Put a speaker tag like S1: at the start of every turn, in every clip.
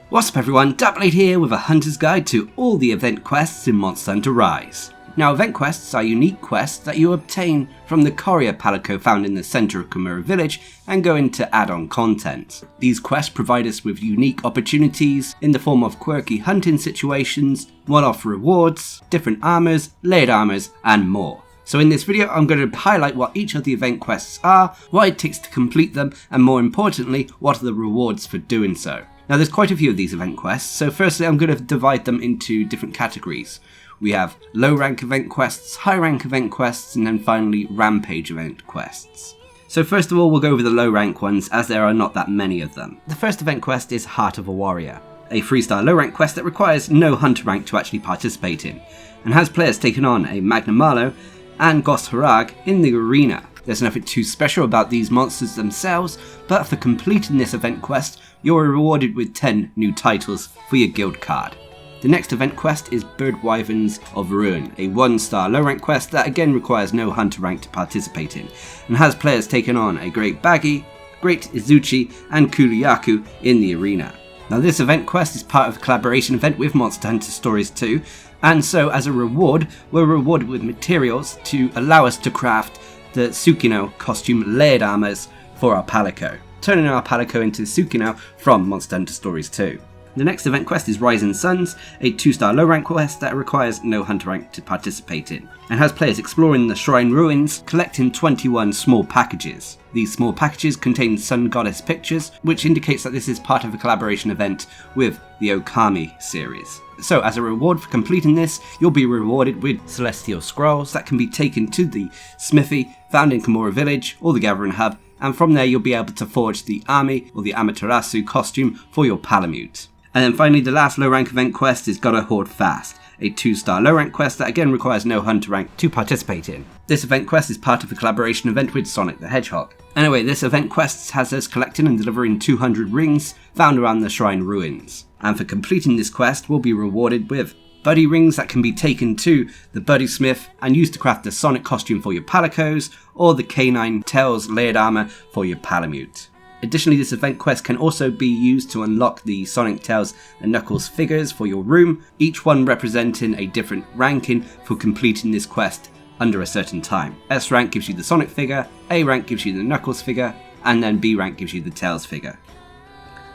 S1: What's up everyone, Darcblade here with a hunter's guide to all the event quests in Monster Hunter Rise. Now event quests are unique quests that you obtain from the courier palico found in the centre of KAMURA village and go into add-on content. These quests provide us with unique opportunities in the form of quirky hunting situations, one-off rewards, different armours, layered armours and more. So in this video I'm going to highlight what each of the event quests are, what it takes to complete them and more importantly what are the rewards for doing so. Now there's quite a few of these event quests, so firstly I'm going to divide them into different categories. We have low rank event quests, high rank event quests, and then finally rampage event quests. So first of all we'll go over the low rank ones as there are not that many of them. The first event quest is Heart of a Warrior, a 3-star low rank quest that requires no hunter rank to actually participate in, and has players taking on a Magna Malo and Ghost Harag in the arena. There's nothing too special about these monsters themselves, but for completing this event quest you're rewarded with 10 new titles for your guild card. The next event quest is Bird Wyverns of Ruin, a 1-star low rank quest that again requires no hunter rank to participate in, and has players taking on a Great Baggy, Great Izuchi and Kuruyaku in the arena. Now this event quest is part of a collaboration event with Monster Hunter Stories 2, and so as a reward we're rewarded with materials to allow us to craft the Tsukino costume layered armors for our palico, turning our palico into Tsukino from Monster Hunter Stories 2. The next event quest is Rising Suns, a 2-star low rank quest that requires no hunter rank to participate in, and has players exploring the shrine ruins, collecting 21 small packages. These small packages contain Sun Goddess pictures, which indicates that this is part of a collaboration event with the Okami series. So as a reward for completing this, you'll be rewarded with Celestial Scrolls that can be taken to the smithy found in KAMURA village or the Gathering Hub, and from there you'll be able to forge the Ami or the Amaterasu costume for your Palamute. And then finally the last low rank event quest is Gotta Hoard Fast, a 2-star low rank quest that again requires no hunter rank to participate in. This event quest is part of a collaboration event with Sonic the Hedgehog. Anyway, this event quest has us collecting and delivering 200 rings found around the shrine ruins. And for completing this quest we'll be rewarded with buddy rings that can be taken to the buddy smith and used to craft the Sonic costume for your palicos or the canine tails layered armor for your Palamute. Additionally, this event quest can also be used to unlock the Sonic, Tails and Knuckles figures for your room, each one representing a different ranking for completing this quest under a certain time. S rank gives you the Sonic figure, A rank gives you the Knuckles figure, and then B rank gives you the Tails figure.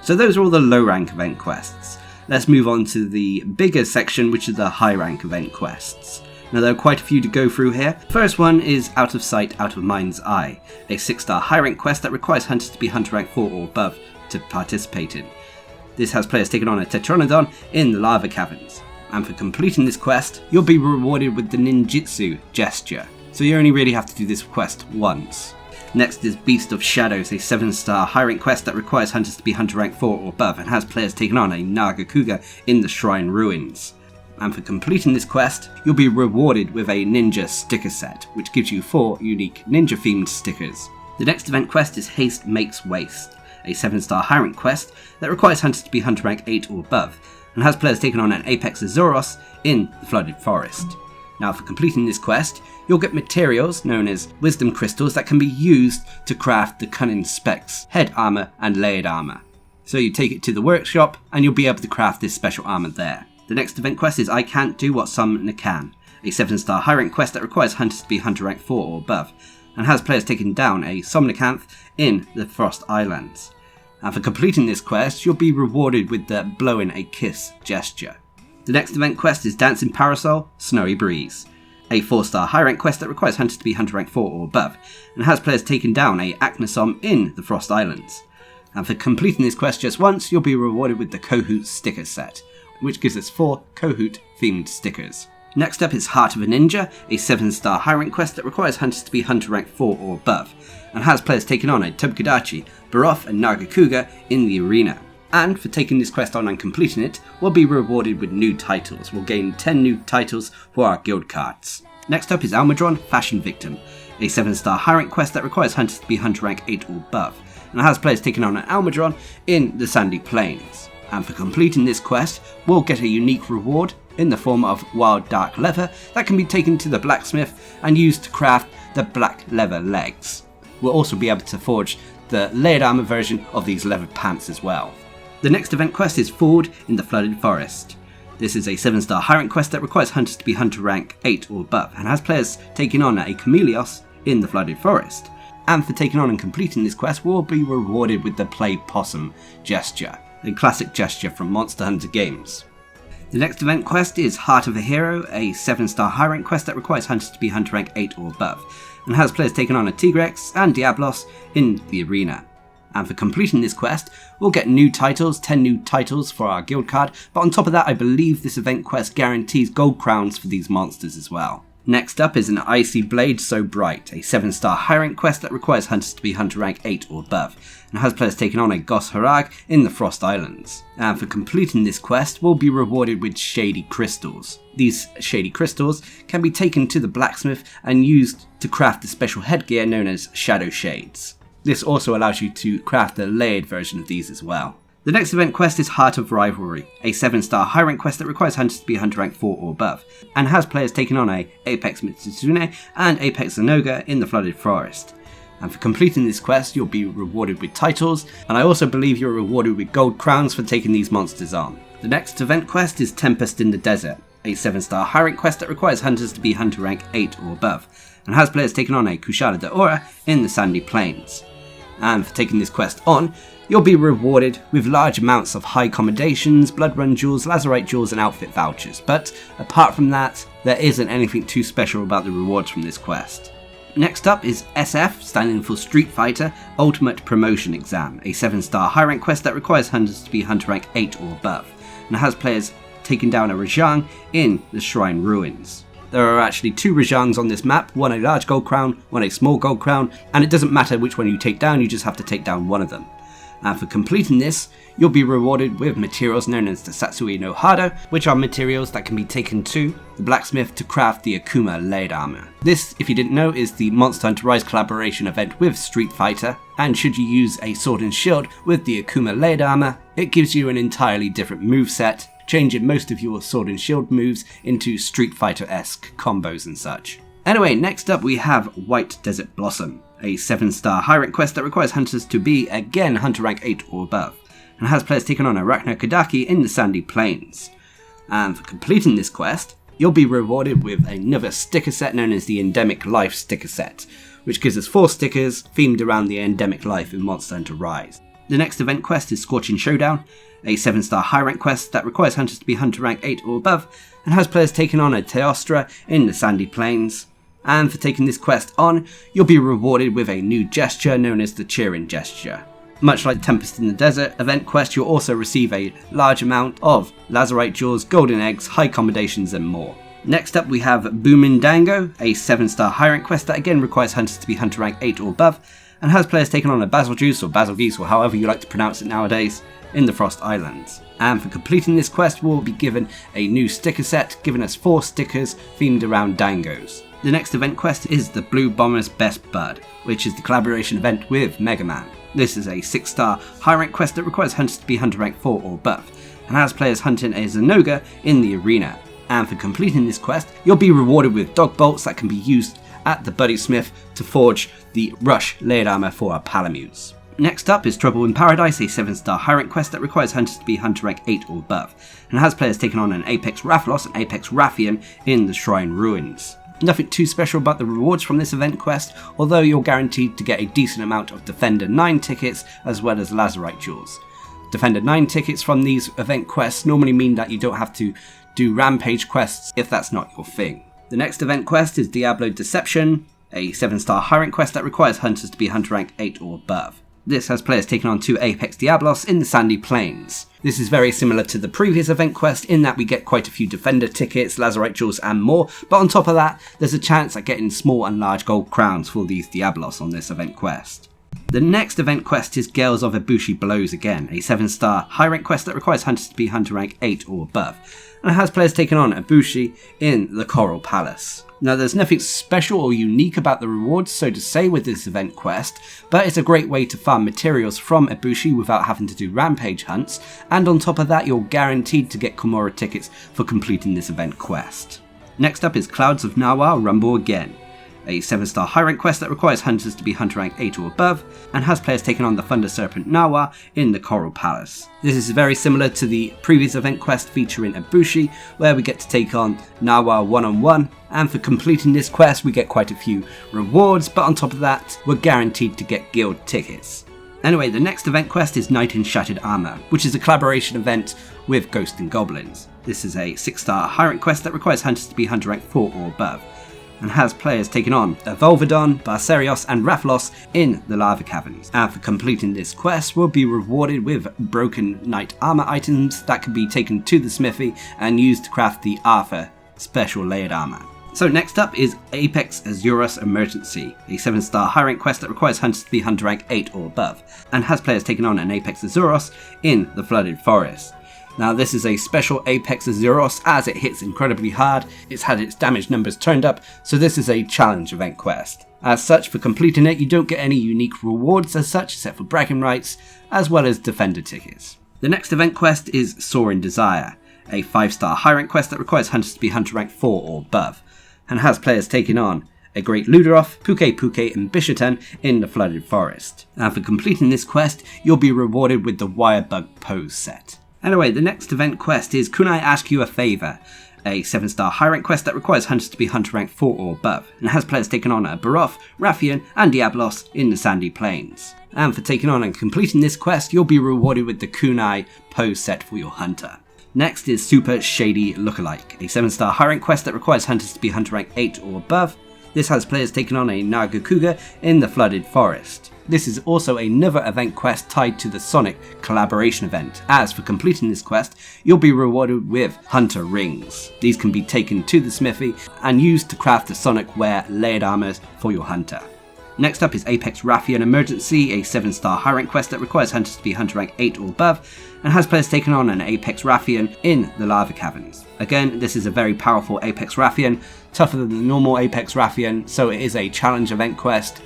S1: So those are all the low rank event quests. Let's move on to the bigger section, which is the high rank event quests. Now there are quite a few to go through here. The first one is Out of Sight, Out of Mind's Eye, a 6-star high rank quest that requires hunters to be hunter rank 4 or above to participate in. This has players taking on a Tetronodon in the lava caverns, and for completing this quest you'll be rewarded with the ninjutsu gesture, so you only really have to do this quest once. Next is Beast of Shadows, a 7-star high rank quest that requires hunters to be hunter rank 4 or above and has players taking on a Nagakuga in the shrine ruins. And for completing this quest, you'll be rewarded with a ninja sticker set, which gives you 4 unique ninja themed stickers. The next event quest is Haste Makes Waste, a 7-star high rank quest that requires hunters to be hunter rank 8 or above, and has players taking on an Apex Azuros in the Flooded Forest. Now for completing this quest, you'll get materials known as Wisdom Crystals that can be used to craft the Cunning Specs head armor and layered armor. So you take it to the workshop and you'll be able to craft this special armor there. The next event quest is I Can't Do What Some Can, a 7-star high rank quest that requires hunters to be hunter rank 4 or above, and has players taking down a Somnicanth in the Frost Islands. And for completing this quest, you'll be rewarded with the Blowing a Kiss gesture. The next event quest is Dancing Parasol, Snowy Breeze, a 4-star high rank quest that requires hunters to be hunter rank 4 or above, and has players taking down a Acnosom in the Frost Islands. And for completing this quest just once, you'll be rewarded with the Kohoot sticker set, which gives us 4 Kohoot themed stickers. Next up is Heart of a Ninja, a 7-star high rank quest that requires hunters to be hunter rank 4 or above, and has players taking on a Tobukadachi, Baroth and Nagakuga in the arena. And for taking this quest on and completing it, we'll be rewarded with new titles. We'll gain 10 new titles for our guild cards. Next up is Almudron, Fashion Victim, a 7-star high rank quest that requires hunters to be hunter rank 8 or above, and has players taking on an Almudron in the Sandy Plains. And for completing this quest, we'll get a unique reward in the form of wild dark leather that can be taken to the blacksmith and used to craft the black leather legs. We'll also be able to forge the layered armor version of these leather pants as well. The next event quest is Ford in the Flooded Forest. This is a 7-star high rank quest that requires hunters to be hunter rank 8 or above, and has players taking on a Chameleos in the Flooded Forest. And for taking on and completing this quest will be rewarded with the Play Possum gesture, a classic gesture from Monster Hunter games. The next event quest is Heart of a Hero, a 7-star high rank quest that requires hunters to be hunter rank 8 or above, and has players taking on a Tigrex and Diablos in the arena. And for completing this quest, we'll get new titles, 10 new titles for our guild card, but on top of that I believe this event quest guarantees gold crowns for these monsters as well. Next up is an Icy Blade So Bright, a 7-star high rank quest that requires hunters to be hunter rank 8 or above, and has players taking on a Gos Harag in the Frost Islands. And for completing this quest, we'll be rewarded with Shady Crystals. These Shady Crystals can be taken to the blacksmith and used to craft the special headgear known as Shadow Shades. This also allows you to craft a layered version of these as well. The next event quest is Heart of Rivalry, a 7-star high rank quest that requires hunters to be hunter rank 4 or above, and has players taking on a Apex Mitsuzune and Apex Zenoga in the Flooded Forest. And for completing this quest, you'll be rewarded with titles, and I also believe you're rewarded with gold crowns for taking these monsters on. The next event quest is Tempest in the Desert, a 7-star high rank quest that requires hunters to be hunter rank 8 or above, and has players taking on a Kushala de Aura in the Sandy Plains. And for taking this quest on, you'll be rewarded with large amounts of high commendations, blood run jewels, lazarite jewels and outfit vouchers, but apart from that, there isn't anything too special about the rewards from this quest. Next up is SF, standing for Street Fighter Ultimate Promotion Exam, a 7-star high rank quest that requires hunters to be hunter rank 8 or above, and has players taking down a Rajang in the Shrine Ruins. There are actually 2 Rajangs on this map, one a large gold crown, one a small gold crown, and it doesn't matter which one you take down, you just have to take down one of them. And for completing this, you'll be rewarded with materials known as the Satsui no Hado, which are materials that can be taken to the blacksmith to craft the Akuma Layered Armor. This, if you didn't know, is the Monster Hunter Rise collaboration event with Street Fighter, and should you use a sword and shield with the Akuma Layered Armor, it gives you an entirely different moveset, changing most of your sword and shield moves into Street Fighter-esque combos and such. Anyway, next up we have White Desert Blossom, a 7-star high rank quest that requires hunters to be, again, hunter rank 8 or above, and has players taking on Arachno Kadaki in the Sandy Plains. And for completing this quest, you'll be rewarded with another sticker set known as the Endemic Life sticker set, which gives us 4 stickers themed around the endemic life in Monster Hunter Rise. The next event quest is Scorching Showdown, a 7-star high rank quest that requires hunters to be hunter rank 8 or above, and has players taking on a Teostra in the Sandy Plains. And for taking this quest on, you'll be rewarded with a new gesture known as the Cheering Gesture. Much like Tempest in the Desert event quest, you'll also receive a large amount of lazarite jewels, golden eggs, high commendations and more. Next up we have Boomin' Dango, a 7-star high rank quest that again requires hunters to be hunter rank 8 or above, and has players taking on a Basil Juice or Basil Geese or however you like to pronounce it nowadays in the Frost Islands. And for completing this quest we'll be given a new sticker set, giving us 4 stickers themed around Dangos. The next event quest is the Blue Bomber's Best Bud, which is the collaboration event with Mega Man. This is a 6-star high rank quest that requires hunters to be hunter rank 4 or above, and has players hunting a Zenoga in the arena. And for completing this quest, you'll be rewarded with dog bolts that can be used at the Buddy Smith to forge the Rush Layered Armor for our Palamutes. Next up is Trouble in Paradise, a 7-star high rank quest that requires hunters to be hunter rank 8 or above, and has players taking on an Apex Rathalos and Apex Rathian in the Shrine Ruins. Nothing too special about the rewards from this event quest, although you're guaranteed to get a decent amount of Defender 9 tickets as well as Lazarite jewels. Defender 9 tickets from these event quests normally mean that you don't have to do Rampage quests if that's not your thing. The next event quest is Diablo Deception, a 7-star high rank quest that requires hunters to be hunter rank 8 or above. This has players taking on 2 Apex Diablos in the Sandy Plains. This is very similar to the previous event quest in that we get quite a few Defender tickets, Lazarite jewels and more, but on top of that, there's a chance at getting small and large gold crowns for these Diablos on this event quest. The next event quest is Gales of Ibushi Blows again, a 7-star high rank quest that requires hunters to be hunter rank 8 or above, and has players taking on Ibushi in the Coral Palace. Now there's nothing special or unique about the rewards, so to say, with this event quest, but it's a great way to farm materials from Ibushi without having to do rampage hunts, and on top of that you're guaranteed to get KAMURA tickets for completing this event quest. Next up is Clouds of Nawa Rumble Again, a 7-star high rank quest that requires hunters to be hunter rank 8 or above, and has players taking on the Thunder Serpent Nawa in the Coral Palace. This is very similar to the previous event quest featuring Ibushi, where we get to take on Nawa one-on-one, and for completing this quest we get quite a few rewards, but on top of that we're guaranteed to get guild tickets. Anyway, the next event quest is Knight in Shattered Armor, which is a collaboration event with Ghosts and Goblins. This is a 6-star high rank quest that requires hunters to be hunter rank 4 or above, and has players taking on Volvidon, Barcerios and Rathalos in the Lava Caverns. And for completing this quest, we'll be rewarded with broken knight armor items that can be taken to the smithy and used to craft the Arthur special layered armor. So next up is Apex Azuros Emergency, a 7-star high rank quest that requires hunters to be hunter rank 8 or above, and has players taking on an Apex Azuros in the Flooded Forest. Now this is a special Apex Azuros as it hits incredibly hard, it's had its damage numbers turned up, so this is a challenge event quest. As such, for completing it you don't get any unique rewards as such except for bragging rights, as well as defender tickets. The next event quest is Soaring Desire, a 5-star high rank quest that requires hunters to be hunter rank 4 or above, and has players taking on a Great Luderoth, Puke and Bishotan in the Flooded Forest. And for completing this quest, you'll be rewarded with the Wirebug Pose set. Anyway, the next event quest is Kunai Ask You a Favour, a 7-star high rank quest that requires hunters to be hunter rank 4 or above, and has players taking on a Baroth, Rathian and Diablos in the Sandy Plains. And for taking on and completing this quest, you'll be rewarded with the Kunai Pose set for your hunter. Next is Super Shady Lookalike, a 7-star high rank quest that requires hunters to be hunter rank 8 or above. This has players taking on a Nagakuga in the Flooded Forest. This is also another event quest tied to the Sonic collaboration event, as for completing this quest, you'll be rewarded with Hunter Rings. These can be taken to the smithy and used to craft the Sonic Wear layered armors for your hunter. Next up is Apex Rathian Emergency, a 7-star high rank quest that requires hunters to be hunter rank 8 or above, and has players taking on an Apex Rathian in the Lava Caverns. Again, this is a very powerful Apex Rathian, tougher than the normal Apex Rathian, so it is a challenge event quest,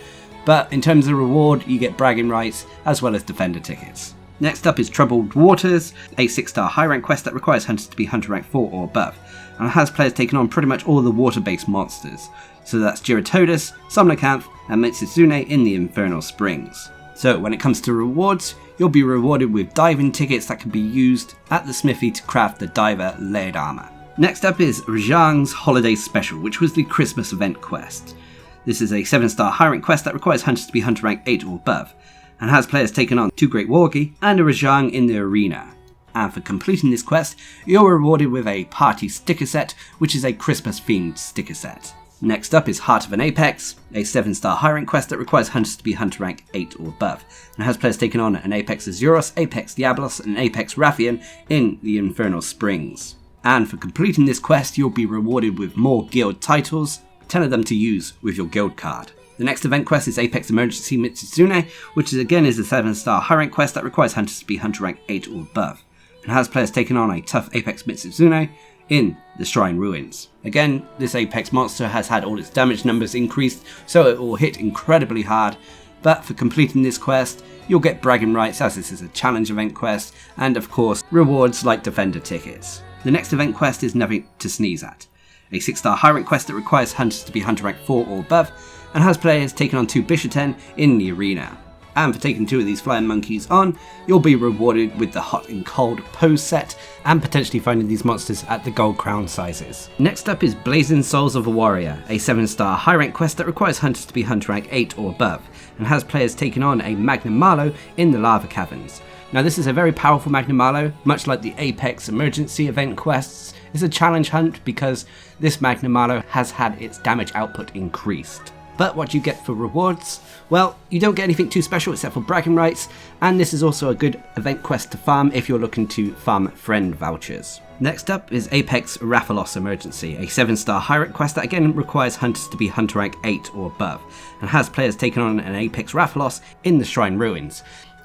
S1: but in terms of reward, you get bragging rights as well as defender tickets. Next up is Troubled Waters, a 6-star high rank quest that requires hunters to be hunter rank 4 or above, and has players taking on pretty much all the water-based monsters. So that's Giratodus, Somnocanth, and Mitsuzune in the Infernal Springs. So when it comes to rewards, you'll be rewarded with diving tickets that can be used at the smithy to craft the diver layered armor. Next up is Rajang's Holiday Special, which was the Christmas event quest. This is a 7-star high rank quest that requires hunters to be hunter rank 8 or above, and has players taking on 2 Great Wargi and a Rajang in the arena. And for completing this quest, you're rewarded with a party sticker set, which is a Christmas themed sticker set. Next up is Heart of an Apex, a 7-star high rank quest that requires hunters to be hunter rank 8 or above, and has players taking on an Apex Azuros, Apex Diablos and Apex Rathian in the Infernal Springs. And for completing this quest, you'll be rewarded with more guild titles, 10 of them to use with your guild card. The next event quest is Apex Emergency Mitsuzune, which is a 7-star high rank quest that requires hunters to be hunter rank 8 or above, and has players taking on a tough Apex Mitsuzune in the Shrine Ruins. Again, this Apex monster has had all its damage numbers increased, so it will hit incredibly hard, but for completing this quest, you'll get bragging rights as this is a challenge event quest, and of course, rewards like defender tickets. The next event quest is Nothing to Sneeze At, a 6-star high rank quest that requires hunters to be hunter rank 4 or above, and has players taking on 2 Bishoten in the arena. And for taking 2 of these flying monkeys on, you'll be rewarded with the Hot and Cold Pose set, and potentially finding these monsters at the Gold Crown sizes. Next up is Blazing Souls of a Warrior, a 7-star high rank quest that requires hunters to be hunter rank 8 or above, and has players taking on a Magnum Malo in the Lava Caverns. Now this is a very powerful Magnum Malo, much like the Apex Emergency event quests. It's a challenge hunt because this Magnum Malo has had its damage output increased. But what do you get for rewards? Well, you don't get anything too special except for bragging rights, and this is also a good event quest to farm if you're looking to farm friend vouchers. Next up is Apex Rathalos Emergency, a 7-star high rank quest that again requires hunters to be hunter rank 8 or above, and has players taking on an Apex Rathalos in the Shrine Ruins.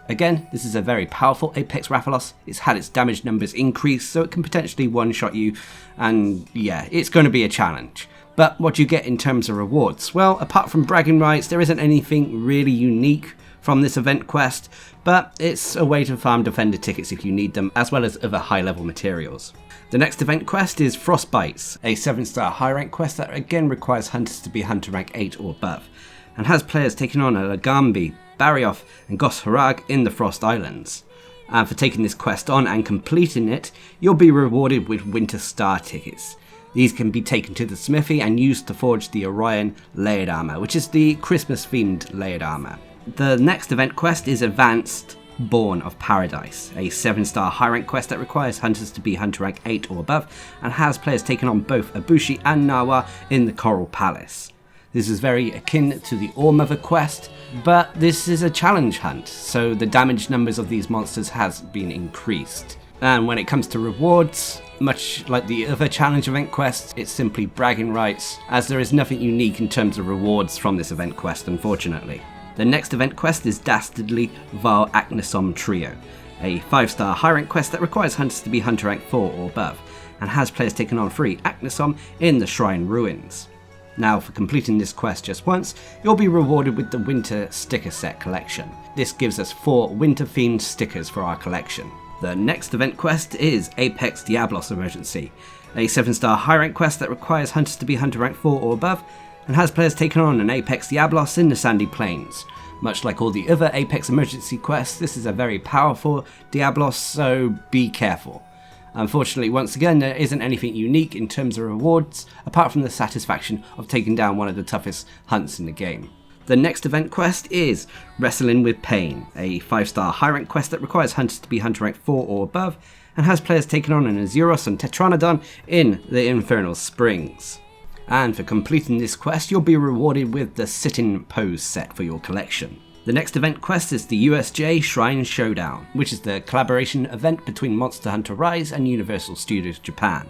S1: Again, this is a very powerful Apex Rathalos. It's had its damage numbers increased, so it can potentially one-shot you, and yeah, it's going to be a challenge. But what do you get in terms of rewards? Well, apart from bragging rights, there isn't anything really unique from this event quest, but it's a way to farm defender tickets if you need them, as well as other high level materials. The next event quest is Frostbites, a 7-star high rank quest that again requires hunters to be hunter rank 8 or above, and has players taking on a Lagambi, Barioth and Gos Harag in the Frost Islands. And for taking this quest on and completing it, you'll be rewarded with Winter Star tickets. These can be taken to the smithy and used to forge the Orion layered armor, which is the Christmas themed layered armor. The next event quest is Advanced Born of Paradise, a 7-star high rank quest that requires hunters to be hunter rank 8 or above and has players taking on both Ibushi and Nawa in the Coral Palace. This is very akin to the Allmother quest, but this is a challenge hunt, so the damage numbers of these monsters has been increased. And when it comes to rewards, much like the other challenge event quests, it's simply bragging rights, as there is nothing unique in terms of rewards from this event quest, unfortunately. The next event quest is Dastardly Val Aknasom Trio, a 5-star high rank quest that requires hunters to be hunter rank 4 or above, and has players taking on 3 Aknasom in the Shrine Ruins. Now, for completing this quest just once, you'll be rewarded with the Winter Sticker Set collection. This gives us 4 winter-themed stickers for our collection. The next event quest is Apex Diablos Emergency, a 7-star high rank quest that requires hunters to be hunter rank 4 or above, and has players taking on an Apex Diablos in the Sandy Plains. Much like all the other Apex Emergency quests, this is a very powerful Diablos, so be careful. Unfortunately, once again, there isn't anything unique in terms of rewards, apart from the satisfaction of taking down one of the toughest hunts in the game. The next event quest is Wrestling with Pain, a 5-star high rank quest that requires hunters to be hunter rank 4 or above, and has players taking on an Azuros and Tetranodon in the Infernal Springs. And for completing this quest, you'll be rewarded with the Sit-In Pose set for your collection. The next event quest is the USJ Shrine Showdown, which is the collaboration event between Monster Hunter Rise and Universal Studios Japan.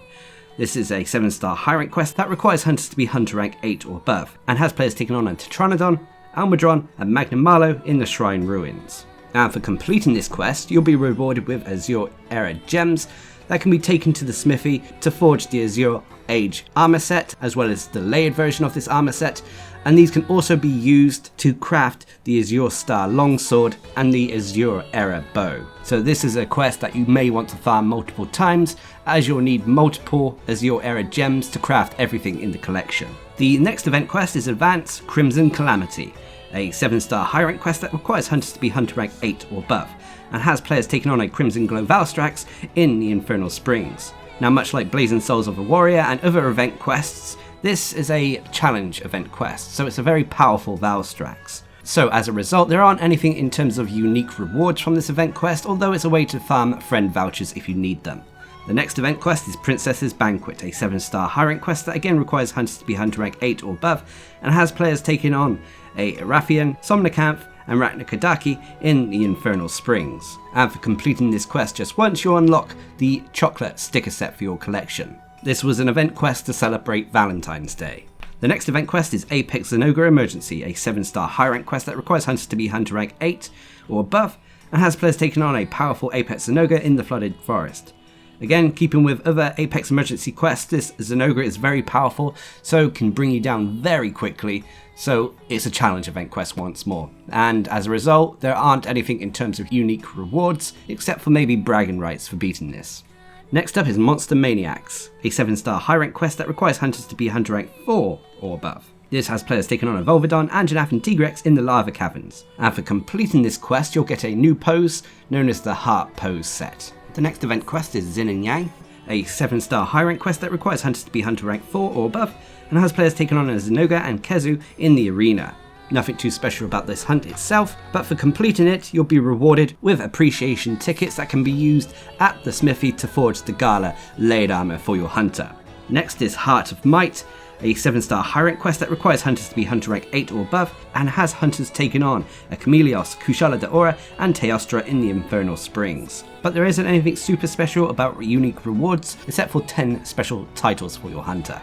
S1: This is a 7-star high rank quest that requires hunters to be hunter rank 8 or above, and has players taking on a Tetranodon, Almudron and Magnum Malo in the Shrine Ruins. And for completing this quest, you'll be rewarded with Azure Era gems that can be taken to the smithy to forge the Azure Age armor set, as well as the layered version of this armor set, and these can also be used to craft the Azure Star Longsword and the Azure Era bow. So this is a quest that you may want to farm multiple times, as you'll need multiple Azure Era gems to craft everything in the collection. The next event quest is Advance Crimson Calamity, a 7-star high rank quest that requires hunters to be hunter rank 8 or above, and has players taking on a Crimson Glow Valstrax in the Infernal Springs. Now, much like Blazing Souls of a Warrior and other event quests, this is a challenge event quest, so it's a very powerful Valstrax. So as a result, there aren't anything in terms of unique rewards from this event quest, although it's a way to farm friend vouchers if you need them. The next event quest is Princess's Banquet, a 7-star high rank quest that again requires hunters to be hunter rank 8 or above, and has players taking on a Rathian, Somnicanth, and Ratnakadaki in the Infernal Springs. And for completing this quest just once, you'll unlock the chocolate sticker set for your collection. This was an event quest to celebrate Valentine's Day. The next event quest is Apex Zenogre Emergency, a 7-star high rank quest that requires hunters to be hunter rank 8 or above, and has players taking on a powerful Apex Zenogre in the Flooded Forest. Again, keeping with other Apex Emergency quests, this Zenogre is very powerful, so can bring you down very quickly, so it's a challenge event quest once more. And as a result, there aren't anything in terms of unique rewards, except for maybe bragging rights for beating this. Next up is Monster Maniacs, a 7-star high rank quest that requires hunters to be hunter rank 4 or above. This has players taking on a Volvidon, Anjanath and Tigrex in the Lava Caverns. And for completing this quest, you'll get a new pose known as the Heart Pose set. The next event quest is Xin and Yang, a 7-star high rank quest that requires hunters to be hunter rank 4 or above, and has players taking on a Zenogre and Kezu in the arena. Nothing too special about this hunt itself, but for completing it, you'll be rewarded with appreciation tickets that can be used at the smithy to forge the Gala layered armor for your hunter. Next is Heart of Might, a 7-star high rank quest that requires hunters to be hunter rank 8 or above, and has hunters taking on a Chameleos, Kushala Daora, and Teostra in the Infernal Springs. But there isn't anything super special about unique rewards, except for 10 special titles for your hunter.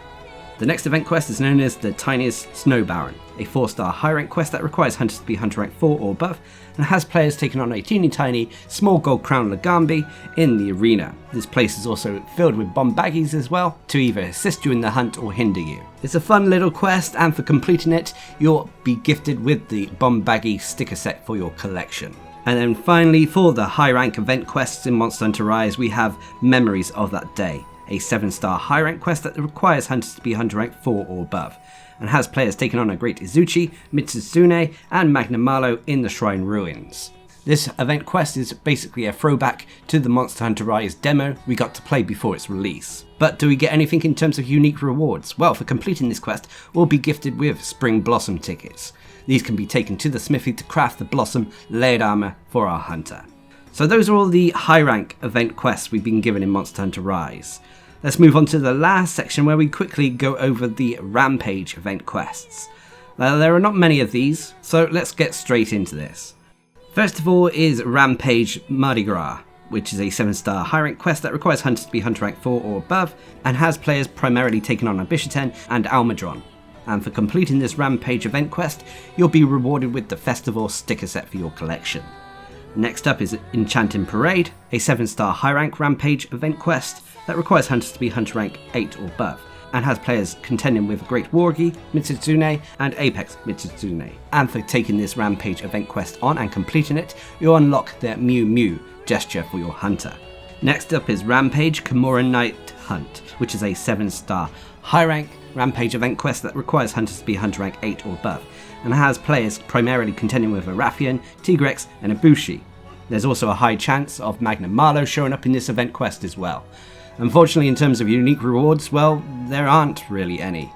S1: The next event quest is known as the Tiniest Snow Baron, a 4-star high rank quest that requires hunters to be hunter rank 4 or above, and has players taking on a teeny tiny small gold crown Lagambi in the arena. This place is also filled with bomb baggies as well, to either assist you in the hunt or hinder you. It's a fun little quest, and for completing it, you'll be gifted with the bomb baggie sticker set for your collection. And then finally, for the high rank event quests in Monster Hunter Rise, we have Memories of That Day, a 7-star high rank quest that requires hunters to be hunter rank 4 or above, and has players taking on a Great Izuchi, Mitsuzune, and Magna Malo in the Shrine Ruins. This event quest is basically a throwback to the Monster Hunter Rise demo we got to play before its release. But do we get anything in terms of unique rewards? Well, for completing this quest, we'll be gifted with Spring Blossom tickets. These can be taken to the smithy to craft the Blossom layered armor for our hunter. So those are all the high rank event quests we've been given in Monster Hunter Rise. Let's move on to the last section where we quickly go over the Rampage event quests. Now, there are not many of these, so let's get straight into this. First of all is Rampage MUDDI, which is a 7-star high rank quest that requires hunters to be hunter rank 4 or above, and has players primarily taking on Abishiten and Almudron. And for completing this Rampage event quest, you'll be rewarded with the Festival sticker set for your collection. Next up is Enchanting Parade, a 7-star high rank Rampage event quest that requires hunters to be hunter rank 8 or above, and has players contending with Great Wargi, Mitsuzune, and Apex Mitsuzune. And for taking this Rampage event quest on and completing it, you'll unlock the Mew Mew gesture for your hunter. Next up is Rampage KAMURA Night Hunt, which is a 7-star high rank Rampage event quest that requires hunters to be hunter rank 8 or above, and has players primarily contending with a Rathian, Tigrex, and a Bushi. There's also a high chance of Magna Malo showing up in this event quest as well. Unfortunately, in terms of unique rewards, well, there aren't really any.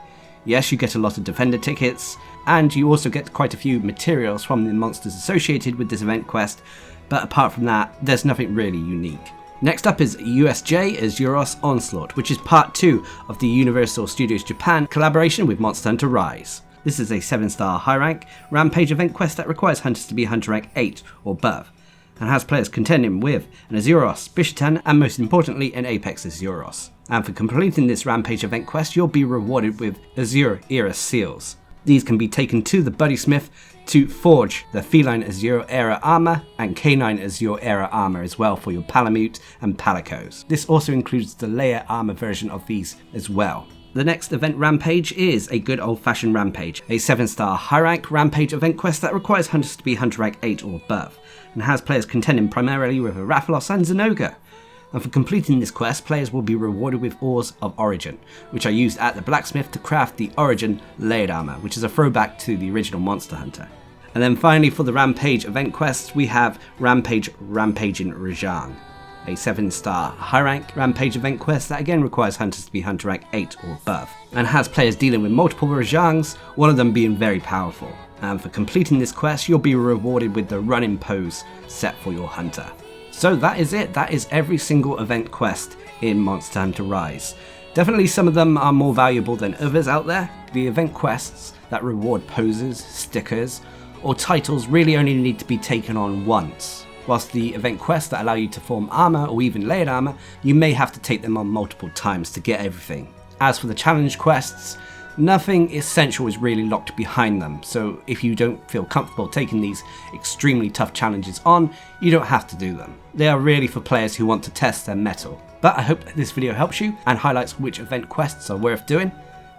S1: Yes, you get a lot of Defender tickets, and you also get quite a few materials from the monsters associated with this event quest, but apart from that, there's nothing really unique. Next up is USJ Azuros Onslaught, which is part 2 of the Universal Studios Japan collaboration with Monster Hunter Rise. This is a 7-star high rank Rampage event quest that requires hunters to be hunter rank 8 or above, and has players contending with an Azuros, Bishitan, and most importantly an Apex Azuros. And for completing this Rampage event quest, you'll be rewarded with Azure Era Seals. These can be taken to the Buddy Smith to forge the Feline Azure Era Armor and Canine Azure Era Armor as well for your Palamute and Palicos. This also includes the Layer Armor version of these as well. The next event Rampage is a good old-fashioned Rampage, a 7-star high-rank Rampage event quest that requires hunters to be hunter rank 8 or above, and has players contending primarily with a Rathalos and Zenogre. And for completing this quest, players will be rewarded with Ores of Origin, which are used at the blacksmith to craft the Origin Layered Armor, which is a throwback to the original Monster Hunter. And then finally for the Rampage event quests, we have Rampage Rampaging RAJANG, a 7-star high rank Rampage event quest that again requires hunters to be hunter rank 8 or above, and has players dealing with multiple Rajangs, one of them being very powerful. And for completing this quest, you'll be rewarded with the running pose set for your hunter. So that is it, that is every single event quest in Monster Hunter Rise. Definitely some of them are more valuable than others out there. The event quests that reward poses, stickers, or titles really only need to be taken on once, whilst the event quests that allow you to form armor or even layered armor, you may have to take them on multiple times to get everything. As for the challenge quests, nothing essential is really locked behind them, so if you don't feel comfortable taking these extremely tough challenges on, you don't have to do them. They are really for players who want to test their mettle. But I hope this video helps you and highlights which event quests are worth doing,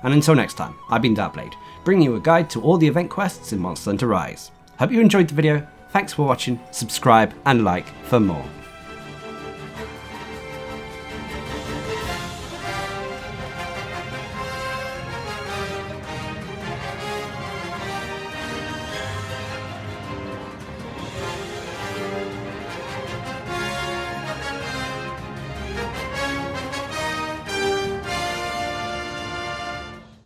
S1: and until next time, I've been Darcblade, bringing you a guide to all the event quests in Monster Hunter Rise. Hope you enjoyed the video, thanks for watching, subscribe and like for more.